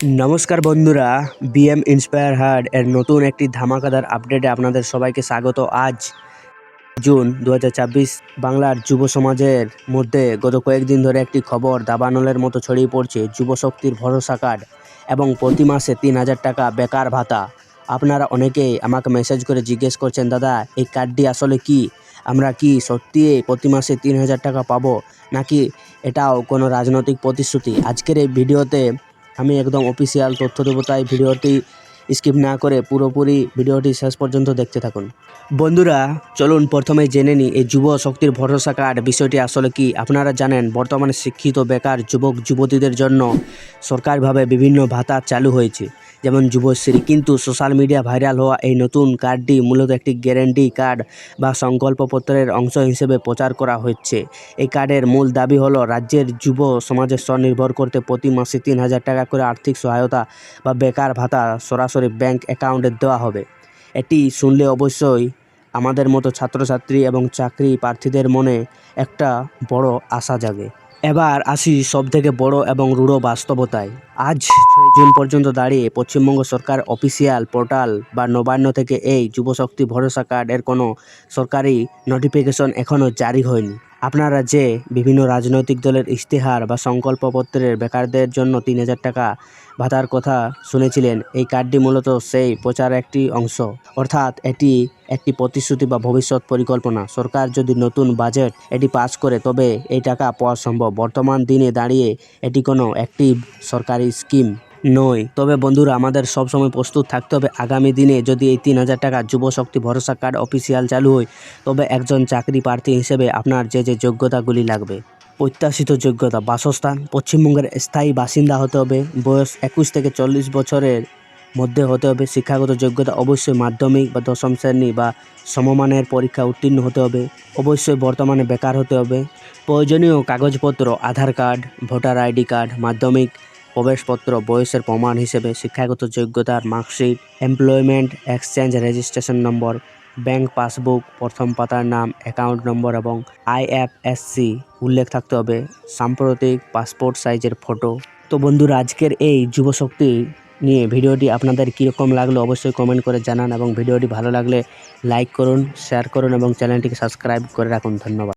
নমস্কার বন্ধুরা, BM inspire heart এর নতুন একটি ধামাকাদার আপডেটে আপনাদের সবাইকে স্বাগত। আজ জুন 2024 বাংলার যুব সমাজের মধ্যে গত কয়েকদিন ধরে একটি খবর দাবানলের মতো ছড়িয়ে পড়ছে। যুবশক্তির ভরসা কার্ড এবং প্রতি মাসে 3,000 টাকা বেকার ভাতা। আপনারা অনেকেই আমাকে মেসেজ করে জিজ্ঞেস করছেন, দাদা এই কার্ডটি আসলে কি? আমরা কি সত্যিই প্রতি মাসে 3,000 টাকা পাবো, নাকি এটাও কোনো রাজনৈতিক প্রতিশ্রুতি? আজকের এই ভিডিওতে আমি একদম অফিসিয়াল তথ্য দেবো, তাই ভিডিওটি স্কিপ না করে পুরোপুরি ভিডিওটি শেষ পর্যন্ত দেখতে থাকুন। বন্ধুরা চলুন প্রথমে জেনে নিই এই যুব শক্তির ভরসা কার্ড বিষয়টি আসলে কি। আপনারা জানেন বর্তমানে শিক্ষিত বেকার যুবক যুবতীদের জন্য সরকারিভাবে বিভিন্ন ভাতা চালু হয়েছে, যেমন যুবশ্রী। কিন্তু সোশ্যাল মিডিয়া ভাইরাল হওয়া এই নতুন কার্ডটি মূলত একটি গ্যারান্টি কার্ড বা সংকল্পপত্রের অংশ হিসেবে প্রচার করা হচ্ছে। এই কার্ডের মূল দাবি হলো রাজ্যের যুব সমাজের স্বনির্ভর করতে প্রতি মাসে 3,000 টাকা করে আর্থিক সহায়তা বা বেকার ভাতা সরাসরি ব্যাংক অ্যাকাউন্টে দেওয়া হবে। এটি শুনলে অবশ্যই আমাদের মতো ছাত্রছাত্রী এবং চাকরি প্রার্থীদের মনে একটা বড় আশা জাগে। এবার আসি সবথেকে বড় এবং রূঢ় বাস্তবতায়। আজ 6 জুন পর্যন্ত দাঁড়িয়ে পশ্চিমবঙ্গ সরকার অফিসিয়াল পোর্টাল বা নবান্ন থেকে এই যুবশক্তি ভরসা কার্ড এর কোনো সরকারি নোটিফিকেশন এখনও জারি হয়নি। আপনারা যে বিভিন্ন রাজনৈতিক দলের ইশতেহার বা সংকল্পপত্রের বেকারদের জন্য 3,000 টাকা ভাতার কথা শুনেছিলেন, এই কার্ডটি মূলত সেই প্রচারের একটি অংশ। অর্থাৎ এটি একটি প্রতিশ্রুতি বা ভবিষ্যৎ পরিকল্পনা। সরকার যদি নতুন বাজেট এটি পাস করে তবে এই টাকা পাওয়া সম্ভব। বর্তমান দিনে দাঁড়িয়ে এটি কোনো অ্যাক্টিভ সরকারি স্কিম নয়। তবে বন্ধুরা, আমাদের সবসময় প্রস্তুত থাকতে হবে। আগামী দিনে যদি এই 3,000 টাকা যুবশক্তি ভরসা কার্ড অফিসিয়াল চালু হয়, তবে একজন চাকরি প্রার্থী হিসেবে আপনার যে যোগ্যতাগুলি লাগবে: প্রত্যাশিত যোগ্যতা, বাসস্থান পশ্চিমবঙ্গের স্থায়ী বাসিন্দা হতে হবে, বয়স 21 থেকে 40 বছরের মধ্যে হতে হবে, শিক্ষাগত যোগ্যতা অবশ্যই মাধ্যমিক বা দশম শ্রেণী বা সমমানের পরীক্ষা উত্তীর্ণ হতে হবে, অবশ্যই বর্তমানে বেকার হতে হবে। প্রয়োজনীয় কাগজপত্র: আধার কার্ড, ভোটার আইডি কার্ড, মাধ্যমিক প্রবেশপত্র, বয়সের প্রমাণ হিসেবে শিক্ষাগত যোগ্যতার marksheet, employment exchange registration number, bank passbook, প্রথম পাতার নাম, অ্যাকাউন্ট নম্বর এবং আইএফএসসি উল্লেখ থাকতে হবে, সাম্প্রতিক পাসপোর্ট সাইজের ফটো। তো বন্ধুরা, আজকের এই যুবশক্তি নিয়ে ভিডিওটি আপনাদের কীরকম লাগলো অবশ্যই কমেন্ট করে জানান, এবং ভিডিওটি ভালো লাগলে লাইক করুন, শেয়ার করুন এবং চ্যানেলটিকে সাবস্ক্রাইব করে রাখুন। ধন্যবাদ।